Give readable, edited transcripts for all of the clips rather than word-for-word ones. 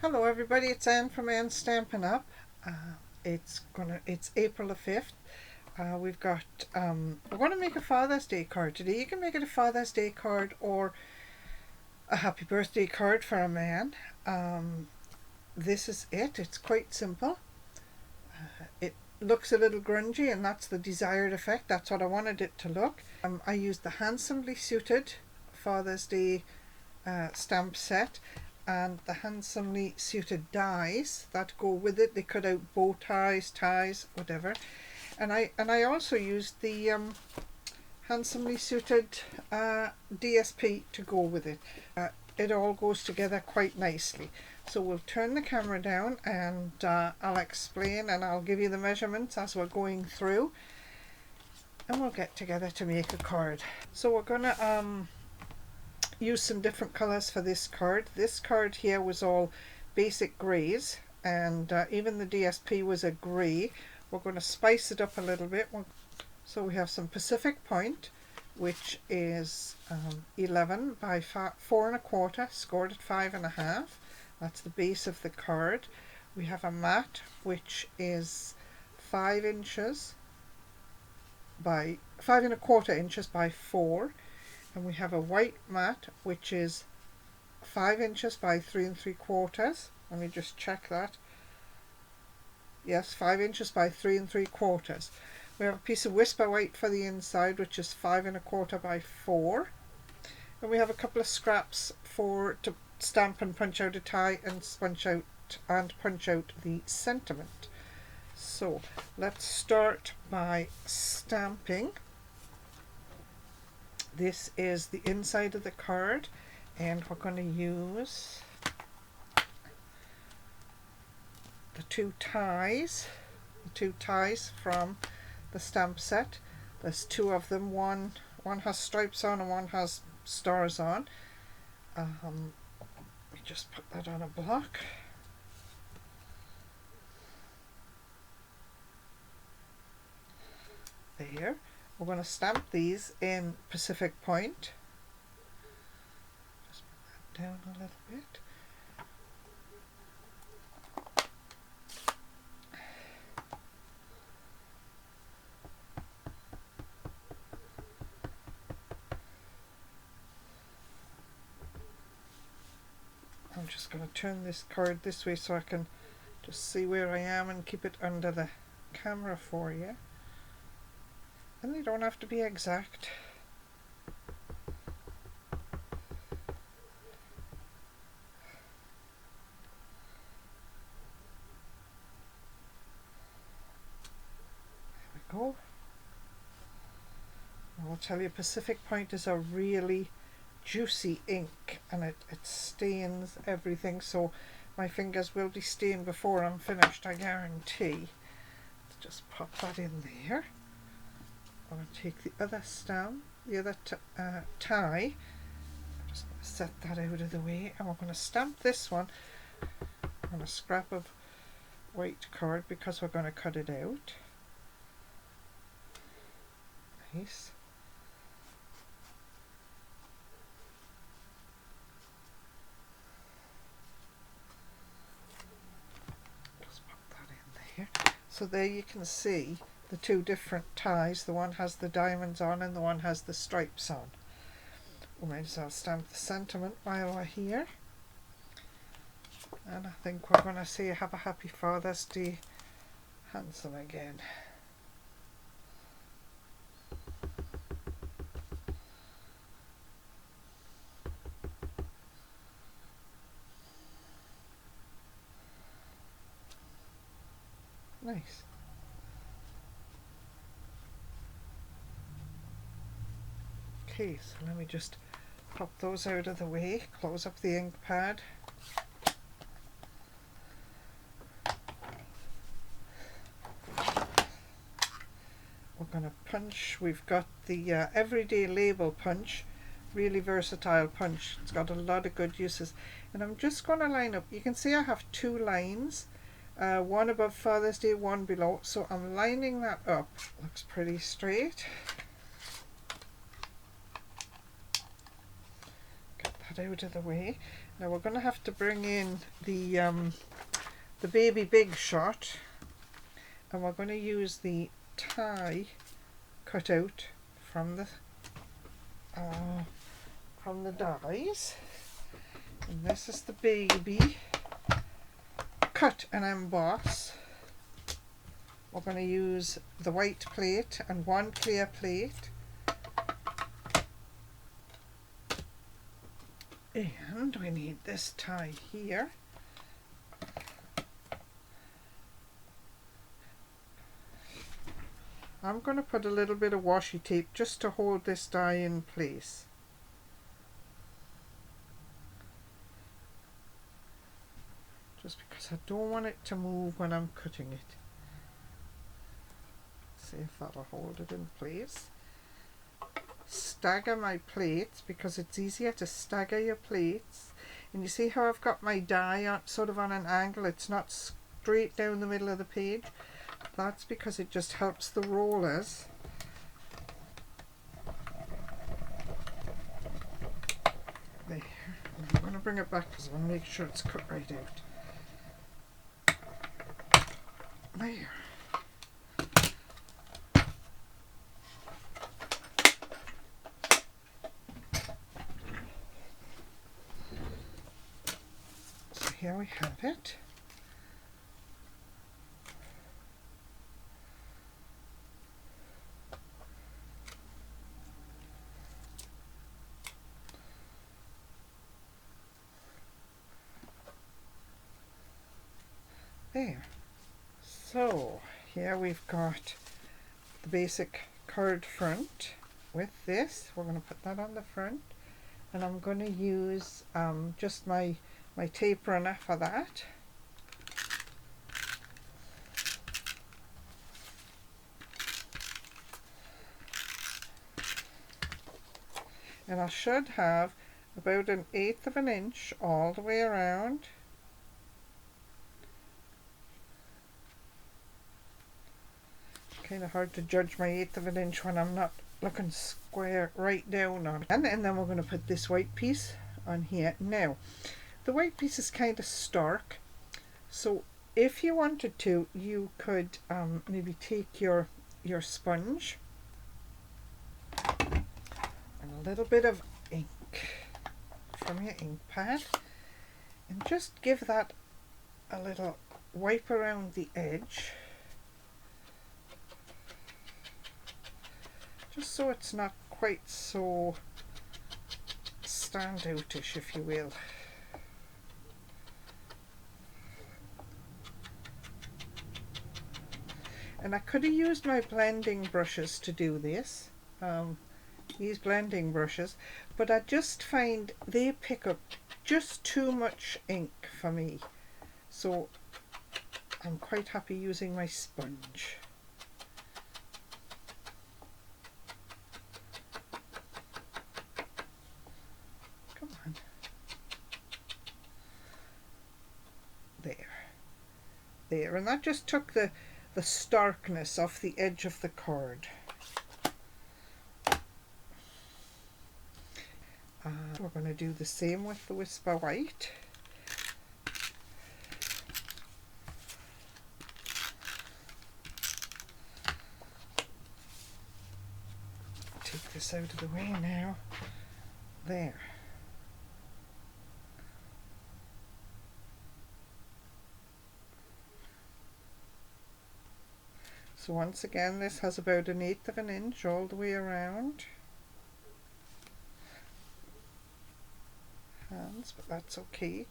Hello everybody, it's Anne from Anne's Stampin' Up. It's April the 5th. We're gonna make a Father's Day card today. You can make it a Father's Day card or a happy birthday card for a man. This is it. It's quite simple. It looks a little grungy, and that's the desired effect. That's what I wanted it to look. I used the Handsomely Suited Father's Day stamp set and the Handsomely Suited dies that go with it. They cut out bow ties, whatever. And I also used the Handsomely Suited DSP to go with it. It all goes together quite nicely. So we'll turn the camera down and I'll explain, and I'll give you the measurements as we're going through, and we'll get together to make a card. So we're gonna use some different colors for this card. This card here was all basic grays, and even the DSP was a gray. We're going to spice it up a little bit. So we have some Pacific Point, which is 11 by 4 1/4, scored at 5.5. That's the base of the card. We have a matte, which is 5 inches by 5 1/4 inches by 4. And we have a white mat, which is 5 inches by 3 3/4. Let me just check that. Yes, 5 inches by 3 3/4. We have a piece of Whisper White for the inside, which is 5 1/4 by 4. And we have a couple of scraps to stamp and punch out a tie and punch out the sentiment. So let's start by stamping. This is the inside of the card, and we're going to use the two ties from the stamp set. There's two of them. One has stripes on and one has stars on. Let me just put that on a block. There. We're going to stamp these in Pacific Point. Just put that down a little bit. I'm just going to turn this card this way so I can just see where I am and keep it under the camera for you. And they don't have to be exact. There we go. I will tell you, Pacific Point is a really juicy ink, and it stains everything, so my fingers will be stained before I'm finished, I guarantee. Let's just pop that in there. I'm going to take the other stamp, the other tie. I'm just going to set that out of the way, and we're going to stamp this one on a scrap of white card because we're going to cut it out. Nice. Just pop that in there. So there you can see the two different ties. The one has the diamonds on and the one has the stripes on. We might as well stamp the sentiment while we're here. And I think we're going to say have a happy Father's Day, Handsome, again. Nice. Okay, so let me just pop those out of the way, close up the ink pad. We're going to punch. We've got the Everyday Label punch, really versatile punch. It's got a lot of good uses. And I'm just going to line up. You can see I have two lines, one above Father's Day, one below. So I'm lining that up. Looks pretty straight. Out of the way. Now we're going to have to bring in the baby big shot, and we're going to use the tie cut out from the dies, and this is the baby cut and emboss. We're going to use the white plate and one clear plate, and we need this tie here. I'm going to put a little bit of washi tape just to hold this die in place. Just because I don't want it to move when I'm cutting it. See if that'll hold it in place. Stagger my plates because it's easier to stagger your plates. And you see how I've got my die on, sort of on an angle, it's not straight down the middle of the page. That's because it just helps the rollers. There. I'm going to bring it back because I want to make sure it's cut right out. There. So here we have it. There. So here we've got the basic card front with this. We're going to put that on the front, and I'm going to use just my tape runner for that. And I should have about 1/8 of an inch all the way around. Kind of hard to judge my 1/8 of an inch when I'm not looking square right down on it. And then we're going to put this white piece on here. Now, the white piece is kind of stark, so if you wanted to, you could maybe take your sponge and a little bit of ink from your ink pad and just give that a little wipe around the edge, just so it's not quite so standoutish, if you will. And I could have used my blending brushes to do this, these blending brushes, but I just find they pick up just too much ink for me, so I'm quite happy using my sponge. Come on. There, and that just took the starkness off the edge of the card. We're going to do the same with the Whisper White. Take this out of the way now. There. So once again, this has about 1/8 of an inch all the way around. Hands, but that's okay.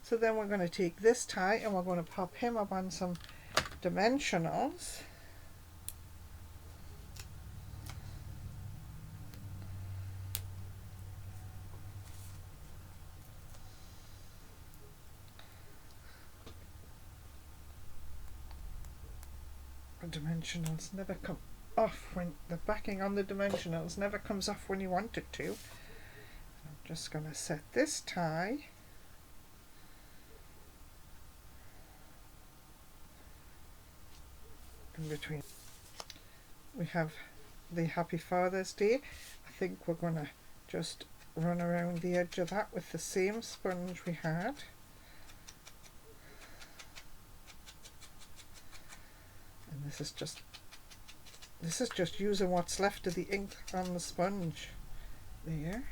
So then we're going to take this tie and we're going to pop him up on some dimensionals. The dimensionals never come off when the backing on the dimensionals never comes off when you want it to. I'm just going to set this tie in between. We have the Happy Father's Day. I think we're going to just run around the edge of that with the same sponge we had. And this is just using what's left of the ink on the sponge. There.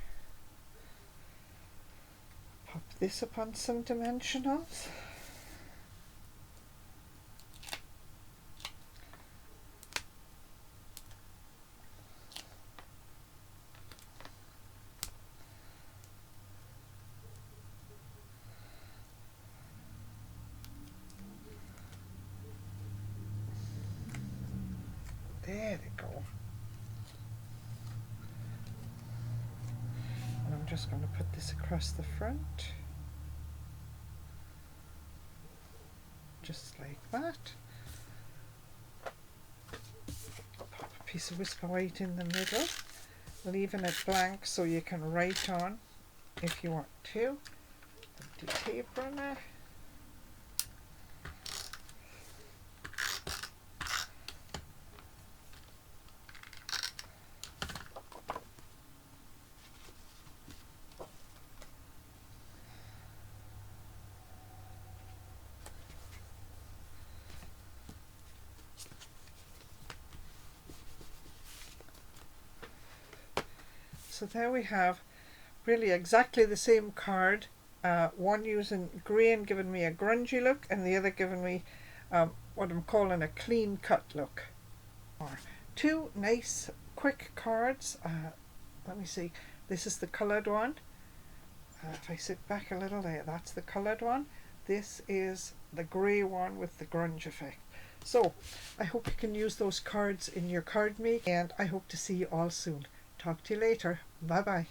Pop this upon some dimensionals. There they go. And I'm just going to put this across the front. Just like that. Pop a piece of Whisper White in the middle, leaving it blank so you can write on if you want to. Empty tape runner. So there we have really exactly the same card, one using green giving me a grungy look and the other giving me what I'm calling a clean cut look. Two nice quick cards. Let me see, this is the coloured one. If I sit back a little there, that's the coloured one. This is the grey one with the grunge effect. So I hope you can use those cards in your card making, and I hope to see you all soon. Talk to you later. Bye bye.